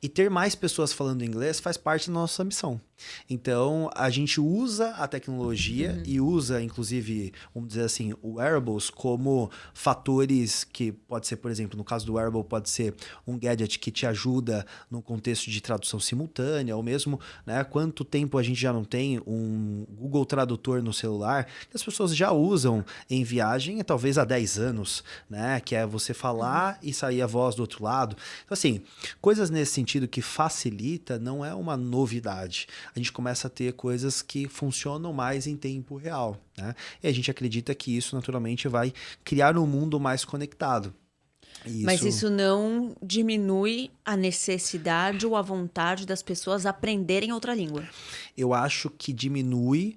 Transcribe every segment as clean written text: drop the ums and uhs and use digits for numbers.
E ter mais pessoas falando inglês faz parte da nossa missão. Então, a gente usa a tecnologia e usa, inclusive, vamos dizer assim, o wearables como fatores que pode ser, por exemplo, no caso do wearable, pode ser um gadget que te ajuda no contexto de tradução simultânea, ou mesmo, né, quanto tempo a gente já não tem um Google Tradutor no celular, que as pessoas já usam em viagem, talvez há 10 anos, né, que é você falar e sair a voz do outro lado. Então, assim, coisas nesse sentido que facilita não é uma novidade. A gente começa a ter coisas que funcionam mais em tempo real, né? E a gente acredita que isso naturalmente vai criar um mundo mais conectado. E Mas isso não diminui a necessidade ou a vontade das pessoas aprenderem outra língua. eu acho que diminui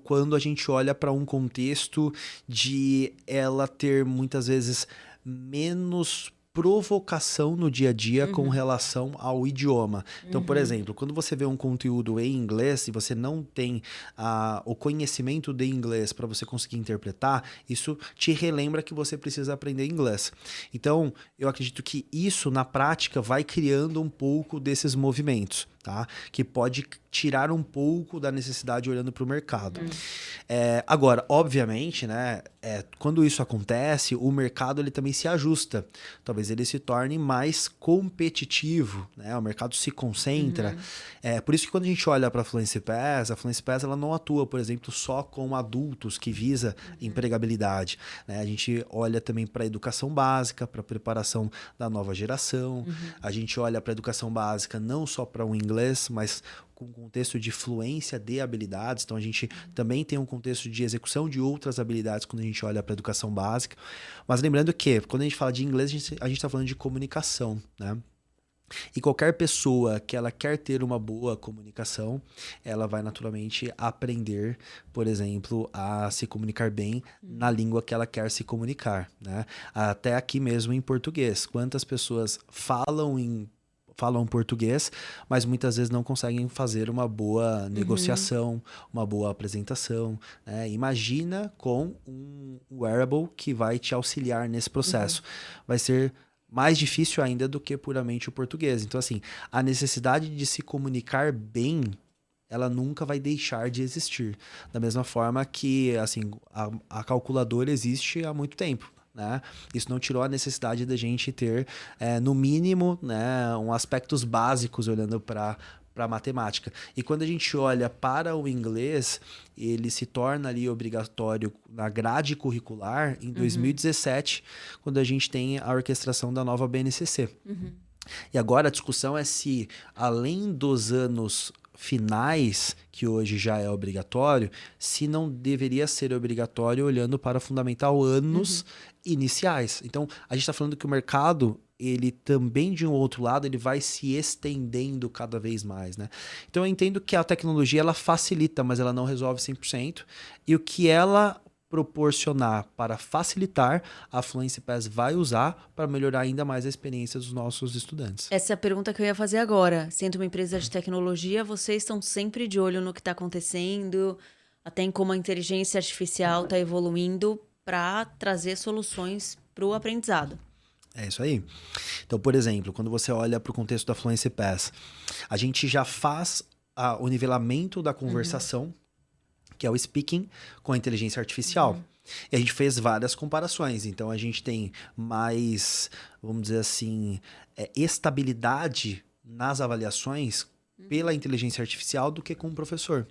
quando a gente olha para um contexto de ela ter muitas vezes menos provocação no dia a dia com relação ao idioma. Então, por exemplo, quando você vê um conteúdo em inglês e você não tem o conhecimento de inglês para você conseguir interpretar, isso te relembra que você precisa aprender inglês. Então, eu acredito que isso, na prática, vai criando um pouco desses movimentos, tá? Que pode tirar um pouco da necessidade olhando para o mercado. Agora, obviamente, né, quando isso acontece, o mercado ele também se ajusta. Talvez ele se torne mais competitivo, né? O mercado se concentra. Por isso que quando a gente olha para a Fluency Pass ela não atua, por exemplo, só com adultos que visa empregabilidade, né? A gente olha também para a educação básica, para a preparação da nova geração. A gente olha para a educação básica não só para o inglês, mas com um contexto de fluência de habilidades. Então, a gente também tem um contexto de execução de outras habilidades quando a gente olha para a educação básica. Mas lembrando que, quando a gente fala de inglês, a gente está falando de comunicação, né? E qualquer pessoa que ela quer ter uma boa comunicação, ela vai naturalmente aprender, por exemplo, a se comunicar bem na língua que ela quer se comunicar, né? Até aqui mesmo em português. Quantas pessoas falam português, mas muitas vezes não conseguem fazer uma boa negociação, uma boa apresentação, né? Imagina com um wearable que vai te auxiliar nesse processo. Vai ser mais difícil ainda do que puramente o português. Então, assim, a necessidade de se comunicar bem, ela nunca vai deixar de existir. Da mesma forma que, assim, a calculadora existe há muito tempo, né? Isso não tirou a necessidade da gente ter, no mínimo, né, aspectos básicos olhando para matemática. E quando a gente olha para o inglês, ele se torna ali obrigatório na grade curricular em 2017, quando a gente tem a orquestração da nova BNCC. E agora a discussão é se, além dos anos finais, que hoje já é obrigatório, se não deveria ser obrigatório olhando para fundamental anos iniciais. Então, a gente está falando que o mercado, ele também, de um outro lado, ele vai se estendendo cada vez mais, né? Então, eu entendo que a tecnologia, ela facilita, mas ela não resolve 100%. E o que ela proporcionar para facilitar, a Fluency Pass vai usar para melhorar ainda mais a experiência dos nossos estudantes. Essa é a pergunta que eu ia fazer agora. Sendo uma empresa de tecnologia, vocês estão sempre de olho no que está acontecendo, até em como a inteligência artificial está evoluindo para trazer soluções para o aprendizado. É isso aí. Então, por exemplo, quando você olha para o contexto da Fluency Pass, a gente já faz o nivelamento da conversação, que é o speaking, com a inteligência artificial. E a gente fez várias comparações. Então, a gente tem mais, vamos dizer assim, estabilidade nas avaliações pela inteligência artificial do que com o professor.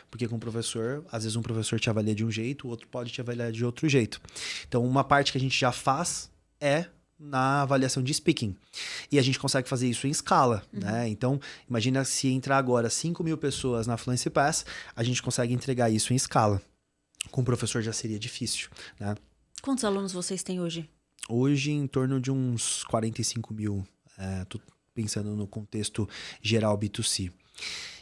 Porque com o professor, às vezes um professor te avalia de um jeito, o outro pode te avaliar de outro jeito. Então, uma parte que a gente já faz é na avaliação de speaking. E a gente consegue fazer isso em escala, né? Então, imagina se entrar agora 5.000 pessoas na Fluency Pass, a gente consegue entregar isso em escala. Com o professor já seria difícil, né? Quantos alunos vocês têm hoje? Hoje, em torno de uns 45.000, tô pensando no contexto geral B2C.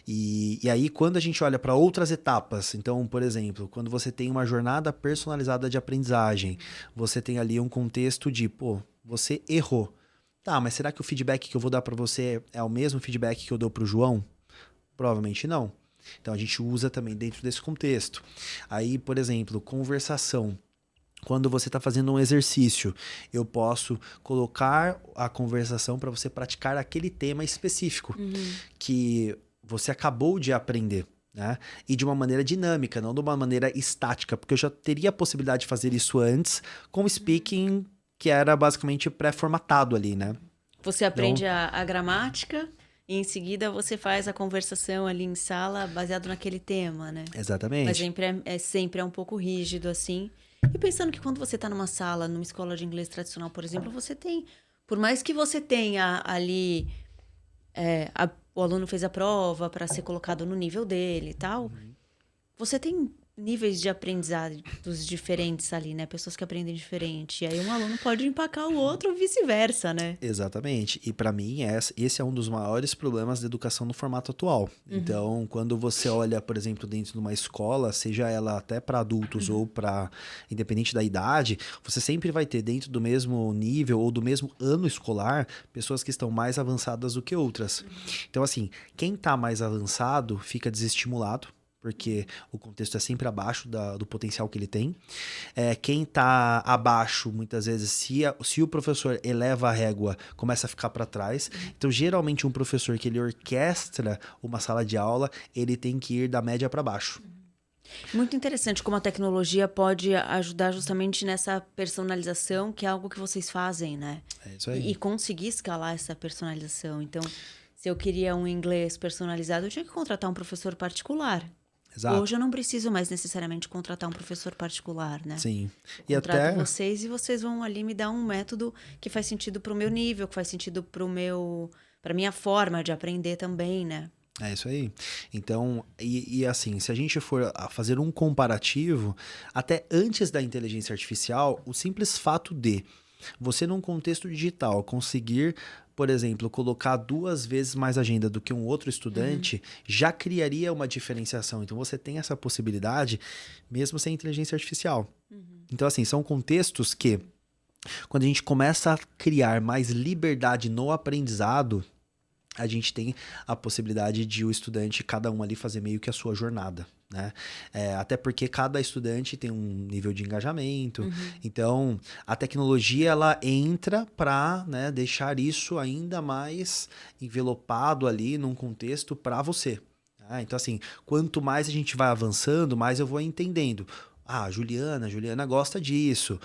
E aí, quando a gente olha para outras etapas, então, por exemplo, quando você tem uma jornada personalizada de aprendizagem, você tem ali um contexto de, você errou. Tá, mas será que o feedback que eu vou dar para você é o mesmo feedback que eu dou para o João? Provavelmente não. Então, a gente usa também dentro desse contexto. Aí, por exemplo, conversação. Quando você está fazendo um exercício, eu posso colocar a conversação para você praticar aquele tema específico que você acabou de aprender. Né? E de uma maneira dinâmica, não de uma maneira estática, porque eu já teria a possibilidade de fazer isso antes com o speaking, que era basicamente pré-formatado ali, né? Você aprende a gramática e em seguida você faz a conversação ali em sala baseado naquele tema, né? Exatamente. Mas sempre é um pouco rígido, assim. E pensando que quando você está numa sala, numa escola de inglês tradicional, por exemplo, você tem... Por mais que você tenha ali... o aluno fez a prova para ser colocado no nível dele e tal. Você tem níveis de aprendizados diferentes ali, né? Pessoas que aprendem diferente. E aí um aluno pode empacar o outro ou vice-versa, né? Exatamente. E para mim, esse é um dos maiores problemas da educação no formato atual. Então, quando você olha, por exemplo, dentro de uma escola, seja ela até para adultos ou para independente da idade, você sempre vai ter dentro do mesmo nível ou do mesmo ano escolar pessoas que estão mais avançadas do que outras. Então, assim, quem está mais avançado fica desestimulado, porque o contexto é sempre abaixo do potencial que ele tem. Quem está abaixo, muitas vezes, se o professor eleva a régua, começa a ficar para trás. Então, geralmente, um professor que ele orquestra uma sala de aula, ele tem que ir da média para baixo. Muito interessante como a tecnologia pode ajudar justamente nessa personalização, que é algo que vocês fazem, né? É isso aí. E conseguir escalar essa personalização. Então, se eu queria um inglês personalizado, eu tinha que contratar um professor particular. Exato. Hoje eu não preciso mais necessariamente contratar um professor particular, né? Sim. Eu contrato vocês e vocês vão ali me dar um método que faz sentido para o meu nível, que faz sentido para minha forma de aprender também, né? É isso aí. Então, e assim, se a gente for a fazer um comparativo, até antes da inteligência artificial, o simples fato de você, num contexto digital, conseguir, por exemplo, colocar 2 vezes mais agenda do que um outro estudante, já criaria uma diferenciação. Então, você tem essa possibilidade, mesmo sem inteligência artificial. Então, assim, são contextos que, quando a gente começa a criar mais liberdade no aprendizado, a gente tem a possibilidade de o estudante, cada um ali, fazer meio que a sua jornada, né? Até porque cada estudante tem um nível de engajamento. Então, a tecnologia, ela entra para, né, deixar isso ainda mais envelopado ali num contexto para você. Né? Então, assim, quanto mais a gente vai avançando, mais eu vou entendendo. Ah, Juliana gosta disso.